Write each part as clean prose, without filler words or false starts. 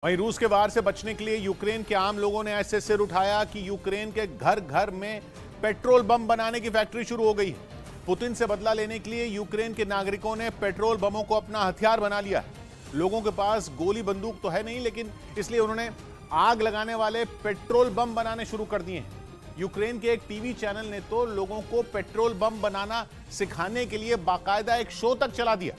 वहीं रूस के वार से बचने के लिए यूक्रेन के आम लोगों ने ऐसे सिर उठाया कि यूक्रेन के घर घर में पेट्रोल बम बनाने की फैक्ट्री शुरू हो गई है। पुतिन से बदला लेने के लिए यूक्रेन के नागरिकों ने पेट्रोल बमों को अपना हथियार बना लिया है। लोगों के पास गोली बंदूक तो है नहीं, लेकिन इसलिए उन्होंने आग लगाने वाले पेट्रोल बम बनाने शुरू कर दिए हैं। यूक्रेन के एक टीवी चैनल ने तो लोगों को पेट्रोल बम बनाना सिखाने के लिए बाकायदा एक शो तक चला दिया,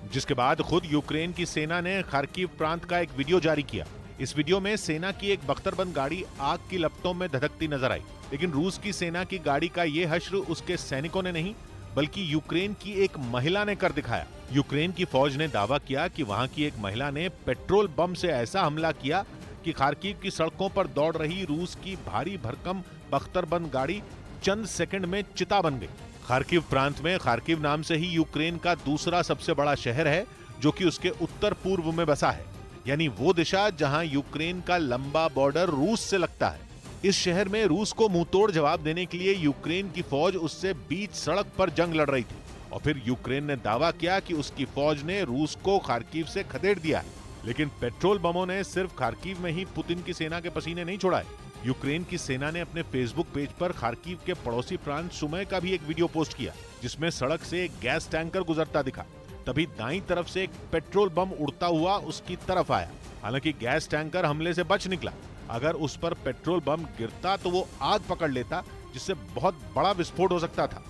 जिसके बाद खुद यूक्रेन की सेना ने खार्किव प्रांत का एक वीडियो जारी किया। इस वीडियो में सेना की एक बख्तरबंद गाड़ी आग की लपटों में धधकती नजर आई, लेकिन रूस की सेना की गाड़ी का यह हश्र उसके सैनिकों ने नहीं बल्कि यूक्रेन की एक महिला ने कर दिखाया। यूक्रेन की फौज ने दावा किया कि वहां की एक महिला ने पेट्रोल बम से ऐसा हमला किया कि खार्किव की सड़कों पर दौड़ रही रूस की भारी भरकम बख्तरबंद गाड़ी चंद सेकंड में चिता बन गई। खार्किव प्रांत में खार्किव नाम से ही यूक्रेन का दूसरा सबसे बड़ा शहर है, जो कि उसके उत्तर पूर्व में बसा है, यानी वो दिशा जहां यूक्रेन का लंबा बॉर्डर रूस से लगता है। इस शहर में रूस को मुंहतोड़ जवाब देने के लिए यूक्रेन की फौज उससे बीच सड़क पर जंग लड़ रही थी, और फिर यूक्रेन ने दावा किया कि उसकी फौज ने रूस को खार्किव से खदेड़ दिया है। लेकिन पेट्रोल बमों ने सिर्फ खार्किव में ही पुतिन की सेना के पसीने नहीं छोड़ाए। यूक्रेन की सेना ने अपने फेसबुक पेज पर खार्किव के पड़ोसी प्रांत सुमय का भी एक वीडियो पोस्ट किया, जिसमें सड़क से एक गैस टैंकर गुजरता दिखा। तभी दाईं तरफ से एक पेट्रोल बम उड़ता हुआ उसकी तरफ आया। हालांकि गैस टैंकर हमले से बच निकला। अगर उस पर पेट्रोल बम गिरता तो वो आग पकड़ लेता, जिससे बहुत बड़ा विस्फोट हो सकता था।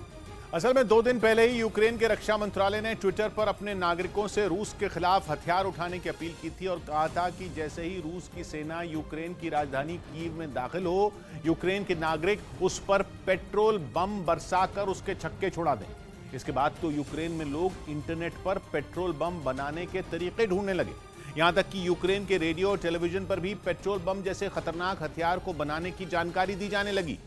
असल में 2 दिन पहले ही यूक्रेन के रक्षा मंत्रालय ने ट्विटर पर अपने नागरिकों से रूस के खिलाफ हथियार उठाने की अपील की थी और कहा था कि जैसे ही रूस की सेना यूक्रेन की राजधानी कीव में दाखिल हो, यूक्रेन के नागरिक उस पर पेट्रोल बम बरसाकर उसके छक्के छुड़ा दें। इसके बाद तो यूक्रेन में लोग इंटरनेट पर पेट्रोल बम बनाने के तरीके ढूंढने लगे। यहां तक कि यूक्रेन के रेडियो और टेलीविजन पर भी पेट्रोल बम जैसे खतरनाक हथियार को बनाने की जानकारी दी जाने लगी,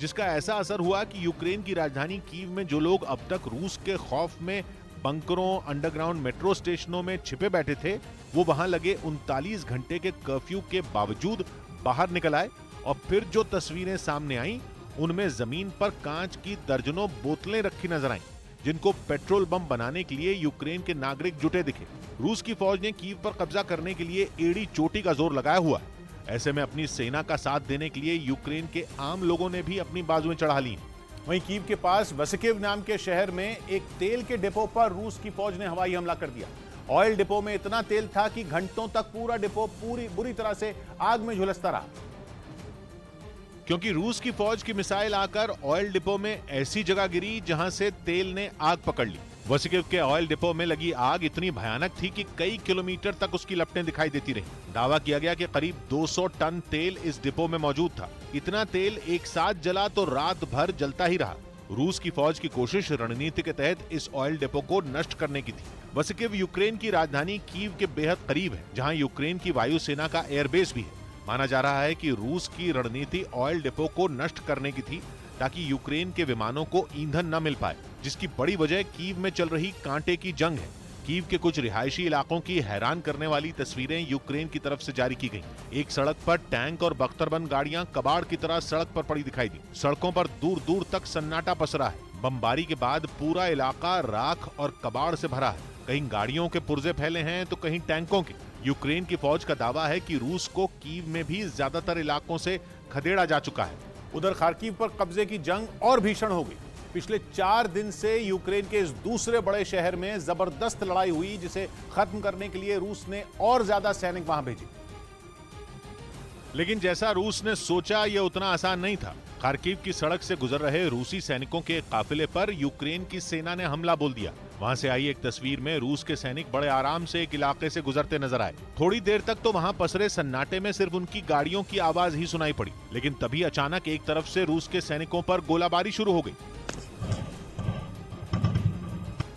जिसका ऐसा असर हुआ कि यूक्रेन की राजधानी कीव में जो लोग अब तक रूस के खौफ में बंकरों, अंडरग्राउंड मेट्रो स्टेशनों में छिपे बैठे थे, वो वहां लगे 39 घंटे के कर्फ्यू के बावजूद बाहर निकल आए। और फिर जो तस्वीरें सामने आईं, उनमें जमीन पर कांच की दर्जनों बोतलें रखी नजर आईं, जिनको पेट्रोल बम बनाने के लिए यूक्रेन के नागरिक जुटे दिखे। रूस की फौज ने कीव पर कब्जा करने के लिए एड़ी चोटी का जोर लगाया हुआ है। ऐसे में अपनी सेना का साथ देने के लिए यूक्रेन के आम लोगों ने भी अपनी बाजुएं चढ़ा ली। वहीं कीव के पास वसिकिव नाम के शहर में एक तेल के डिपो पर रूस की फौज ने हवाई हमला कर दिया। ऑयल डिपो में इतना तेल था कि घंटों तक पूरा डिपो बुरी तरह से आग में झुलसता रहा, क्योंकि रूस की फौज की मिसाइल आकर ऑयल डिपो में ऐसी जगह गिरी जहां से तेल ने आग पकड़ ली। वसिकिव के ऑयल डिपो में लगी आग इतनी भयानक थी कि कई किलोमीटर तक उसकी लपटें दिखाई देती रहीं। दावा किया गया कि करीब 200 टन तेल इस डिपो में मौजूद था। इतना तेल एक साथ जला तो रात भर जलता ही रहा। रूस की फौज की कोशिश रणनीति के तहत इस ऑयल डिपो को नष्ट करने की थी। वसिकिव यूक्रेन की राजधानी कीव के बेहद करीब है, जहां यूक्रेन की वायुसेना का एयरबेस भी है। माना जा रहा है कि रूस की रणनीति ऑयल डिपो को नष्ट करने की थी, ताकि यूक्रेन के विमानों को ईंधन न मिल पाए, जिसकी बड़ी वजह कीव में चल रही कांटे की जंग है। कीव के कुछ रिहायशी इलाकों की हैरान करने वाली तस्वीरें यूक्रेन की तरफ से जारी की गईं। एक सड़क पर टैंक और बख्तरबंद गाड़ियां कबाड़ की तरह सड़क पर पड़ी दिखाई दी। सड़कों पर दूर दूर तक सन्नाटा पसरा है। बमबारी के बाद पूरा इलाका राख और कबाड़ से भरा है। कहीं गाड़ियों के पुर्जे फैले हैं तो कहीं टैंकों के। यूक्रेन की फौज का दावा है कि रूस को कीव में भी ज्यादातर इलाकों से खदेड़ा जा चुका है। उधर खार्किव पर कब्जे की जंग और भीषण हो गई। पिछले 4 दिन से यूक्रेन के इस दूसरे बड़े शहर में जबरदस्त लड़ाई हुई, जिसे खत्म करने के लिए रूस ने और ज्यादा सैनिक वहां भेजे। लेकिन जैसा रूस ने सोचा, यह उतना आसान नहीं था। खार्किव की सड़क से गुजर रहे रूसी सैनिकों के एक काफिले पर यूक्रेन की सेना ने हमला बोल दिया। वहां से आई एक तस्वीर में रूस के सैनिक बड़े आराम से एक इलाके से गुजरते नजर आए। थोड़ी देर तक तो वहां पसरे सन्नाटे में सिर्फ उनकी गाड़ियों की आवाज ही सुनाई पड़ी, लेकिन तभी अचानक एक तरफ से रूस के सैनिकों पर गोलाबारी शुरू हो गई।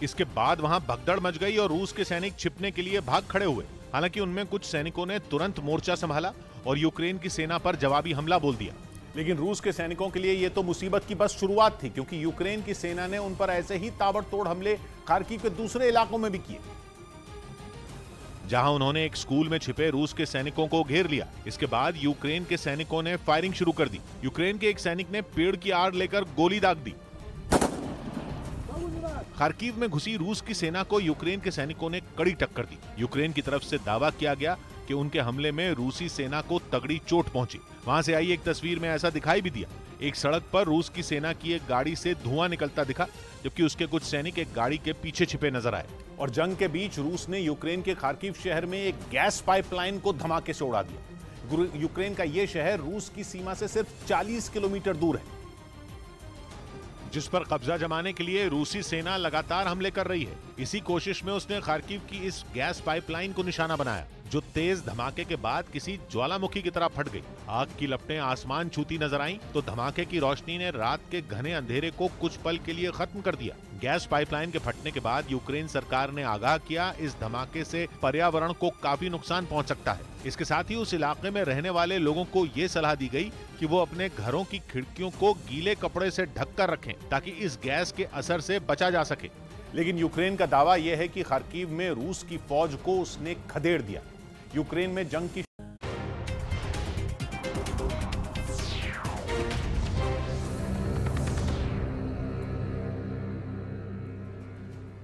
इसके बाद वहां भगदड़ मच गई और रूस के सैनिक छिपने के लिए भाग खड़े हुए। हालांकि उनमें कुछ सैनिकों ने तुरंत मोर्चा संभाला और यूक्रेन की सेना पर जवाबी हमला बोल दिया। लेकिन रूस के सैनिकों के लिए यह तो मुसीबत की बस शुरुआत थी, क्योंकि यूक्रेन की सेना ने उन पर ऐसे ही ताबड़तोड़ हमले खार्किव के दूसरे इलाकों में भी किए, जहां उन्होंने एक स्कूल में छिपे रूस के सैनिकों को घेर लिया। इसके बाद यूक्रेन के सैनिकों ने फायरिंग शुरू कर दी। यूक्रेन के एक सैनिक ने पेड़ की आड़ लेकर गोली दाग दी। खार्किव में घुसी रूस की सेना को यूक्रेन के सैनिकों ने कड़ी टक्कर दी। यूक्रेन की तरफ से दावा किया गया कि उनके हमले में रूसी सेना को तगड़ी चोट पहुंची। वहां से आई एक तस्वीर में ऐसा दिखाई भी दिया। एक सड़क पर रूस की सेना की एक गाड़ी से धुआं निकलता दिखा, जबकि उसके कुछ सैनिक एक गाड़ी के पीछे छिपे नजर आए। और जंग के बीच रूस ने यूक्रेन के खार्किव शहर में एक गैस पाइपलाइन को धमाके से उड़ा दिया। यूक्रेन का यह शहर रूस की सीमा से सिर्फ 40 किलोमीटर दूर है, जिस पर कब्जा जमाने के लिए रूसी सेना लगातार हमले कर रही है। इसी कोशिश में उसने खार्किव की इस गैस पाइपलाइन को निशाना बनाया, जो तेज धमाके के बाद किसी ज्वालामुखी की तरह फट गई। आग की लपटें आसमान छूती नजर आईं, तो धमाके की रोशनी ने रात के घने अंधेरे को कुछ पल के लिए खत्म कर दिया। गैस पाइपलाइन के फटने के बाद यूक्रेन सरकार ने आगाह किया, इस धमाके से पर्यावरण को काफी नुकसान पहुंच सकता है। इसके साथ ही उस इलाके में रहने वाले लोगों को ये सलाह दी गई कि वो अपने घरों की खिड़कियों को गीले कपड़े से ढककर रखें, ताकि इस गैस के असर से बचा जा सके। लेकिन यूक्रेन का दावा यह है कि खार्किव में रूस की फौज को उसने खदेड़ दिया। यूक्रेन में जंग की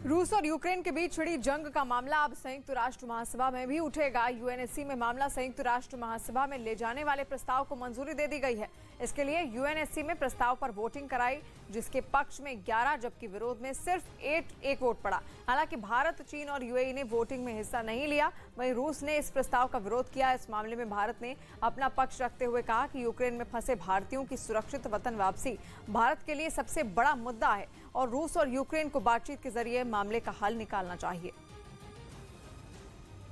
रूस और यूक्रेन के बीच छिड़ी जंग का मामला अब संयुक्त राष्ट्र महासभा में भी उठेगा। यूएनएससी में मामला संयुक्त राष्ट्र महासभा में ले जाने वाले प्रस्ताव को मंजूरी दे दी गई है। इसके लिए यूएनएससी में प्रस्ताव पर वोटिंग कराई, जिसके पक्ष में 11 जबकि विरोध में सिर्फ 1 वोट पड़ा। हालांकि भारत, चीन और यूएई ने वोटिंग में हिस्सा नहीं लिया। वहीं रूस ने इस प्रस्ताव का विरोध किया। इस मामले में भारत ने अपना पक्ष रखते हुए कहा कि यूक्रेन में फंसे भारतीयों की सुरक्षित वतन वापसी भारत के लिए सबसे बड़ा मुद्दा है और रूस और यूक्रेन को बातचीत के जरिए मामले का हल निकालना चाहिए।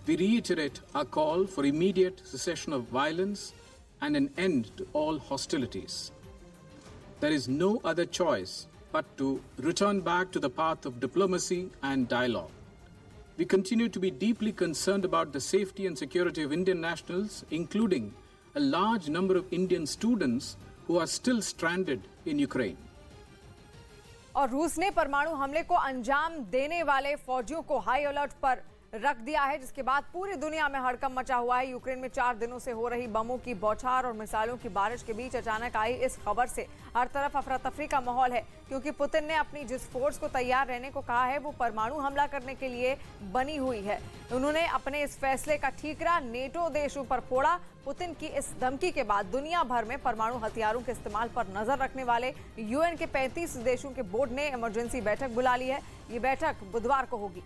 We reiterate our call for immediate cessation of violence and an end to all hostilities. There is no other choice but to return back to the path of diplomacy and dialogue. We continue to be deeply concerned about the safety and security of Indian nationals, including a large number of Indian students who are still stranded in Ukraine. और रूस ने परमाणु हमले को अंजाम देने वाले फौजियों को हाई अलर्ट पर रख दिया है, जिसके बाद पूरी दुनिया में हड़कंप मचा हुआ है। यूक्रेन में 4 दिनों से हो रही बमों की बौछार और मिसाइलों की बारिश के बीच अचानक आई इस खबर से हर तरफ अफरा तफरी का माहौल है, क्योंकि पुतिन ने अपनी जिस फोर्स को तैयार रहने को कहा है वो परमाणु हमला करने के लिए बनी हुई है। उन्होंने अपने इस फैसले का ठीकरा नेटो देशों पर फोड़ा। पुतिन की इस धमकी के बाद दुनिया भर में परमाणु हथियारों के इस्तेमाल पर नजर रखने वाले यूएन के 35 देशों के बोर्ड ने इमरजेंसी बैठक बुला ली है। ये बैठक बुधवार को होगी।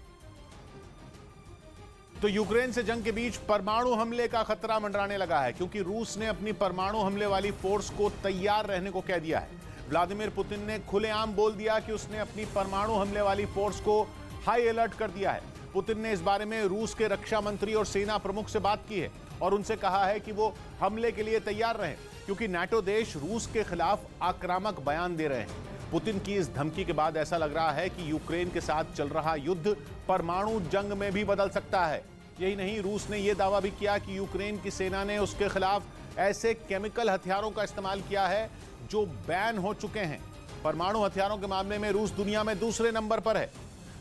तो यूक्रेन से जंग के बीच परमाणु हमले का खतरा मंडराने लगा है, क्योंकि रूस ने अपनी परमाणु हमले वाली फोर्स को तैयार रहने को कह दिया है। व्लादिमीर पुतिन ने खुलेआम बोल दिया कि उसने अपनी परमाणु हमले वाली फोर्स को हाई अलर्ट कर दिया है। पुतिन ने इस बारे में रूस के रक्षा मंत्री और सेना प्रमुख से बात की है और उनसे कहा है कि वो हमले के लिए तैयार रहें, क्योंकि नाटो देश रूस के खिलाफ आक्रामक बयान दे रहे हैं। पुतिन की इस धमकी के बाद ऐसा लग रहा है कि यूक्रेन के साथ चल रहा युद्ध परमाणु जंग में भी बदल सकता है। यही नहीं, रूस ने यह दावा भी किया कि यूक्रेन की सेना ने उसके खिलाफ ऐसे केमिकल हथियारों का इस्तेमाल किया है जो बैन हो चुके हैं। परमाणु हथियारों के मामले में रूस दुनिया में दूसरे नंबर पर है।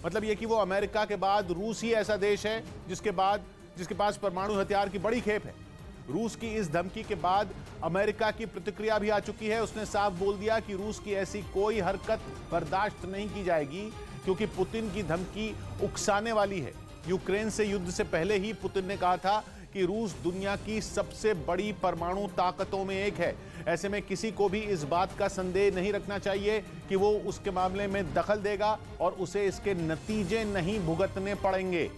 मतलब यह कि वो अमेरिका के बाद रूस ही ऐसा देश है जिसके पास परमाणु हथियार की बड़ी खेप है। रूस की इस धमकी के बाद अमेरिका की प्रतिक्रिया भी आ चुकी है। उसने साफ बोल दिया कि रूस की ऐसी कोई हरकत बर्दाश्त नहीं की जाएगी, क्योंकि पुतिन की धमकी उकसाने वाली है। यूक्रेन से युद्ध से पहले ही पुतिन ने कहा था कि रूस दुनिया की सबसे बड़ी परमाणु ताकतों में एक है। ऐसे में किसी को भी इस बात का संदेह नहीं रखना चाहिए कि वो उसके मामले में दखल देगा और उसे इसके नतीजे नहीं भुगतने पड़ेंगे।